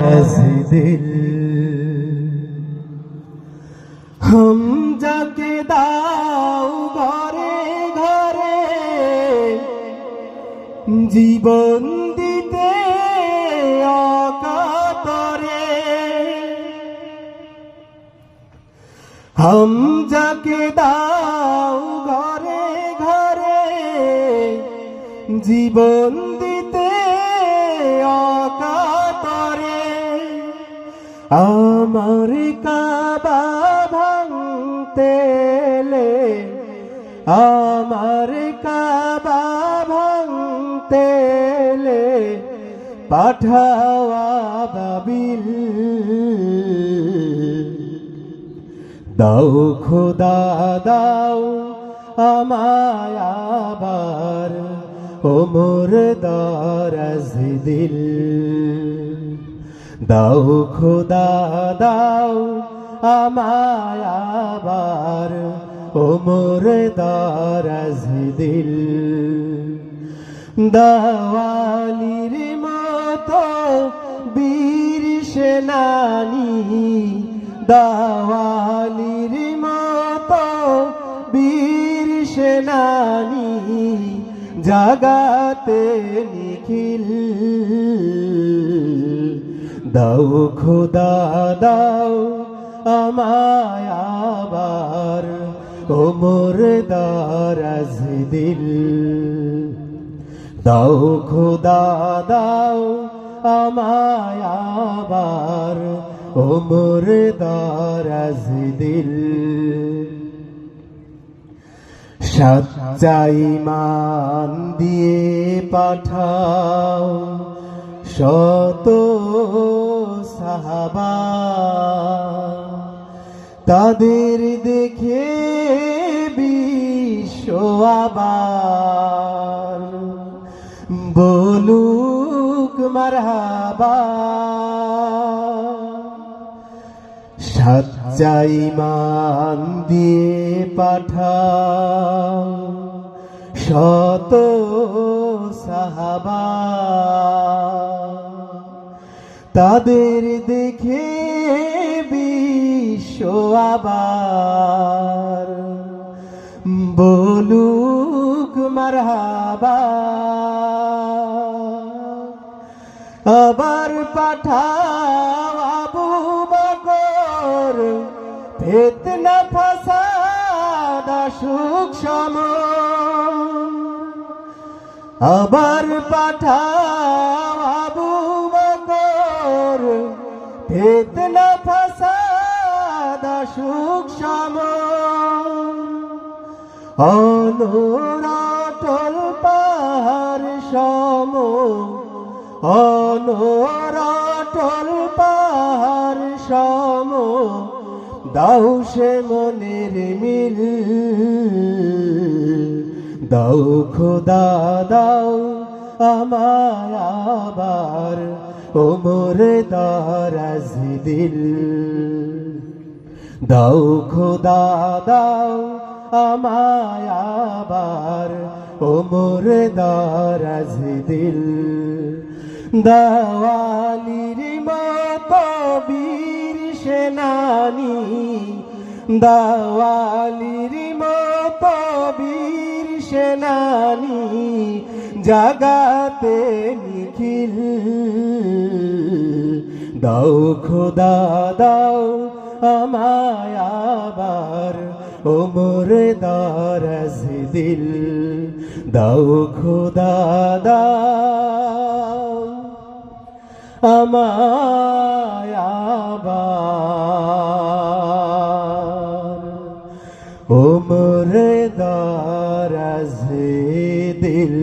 दिल हम जाके दाও ঘরে ঘরে জীবন দিতে অকাতরে हम जाके দাও ঘরে ঘরে জীবন দিতে অকাতরে আমার কাবা ভাঙতে এলে আমার কাবা ভাঙতে এলে পাঠাও আবাবিল দাও খোদা দাও আমায় আবার ওমর দারাজ দিল দাও খোদা দাও আমায় আবার ওমর দারাজ দিল দাওয়ালির মতো বীর সেনানী দাওয়ালির মতো বীর সেনানী জাগাতে নিখিল দাও খোদা দাও আমায় আবার ওমর দারাজ দিল দাও খোদা দাও আমায় আবার ওমর দারাজ দিল সচ্চা ঈমান দিয়ে পাঠাও শত সাহাবা তাদের দেখে বিশ্ব আবার বলুক মারহাবা সচ্চা ঈমান দিয়ে পাঠাও শত সাহাবা তাদের দেখে বিশ্ব আবার বলুক মারহাবা আবার পাঠাও আবু বকর ফিতনা ফাসাদ আসুক সমর আবার পাঠাও আবু বকর ফিতনা ফাসাদ আসুক সমর অনরাটল পাহাড় সম অনরাটল পাহাড় সম দাও সে মনের মিল দাও খোদা দাও আমায় আবার ওমর দারাজ দিল দাও খোদা দাও আমায় আবার ওমর দারাজ দিল দাওয়ালির মতো বীর সেনানী দাওয়ালির মতো বীর সেনানী জাগাতে নিখিল দাও খোদা দাও আমায় আবার ওমর দারাজ দিল দাও খোদা দাও আমায় আবার ওমর দারাজ দিল।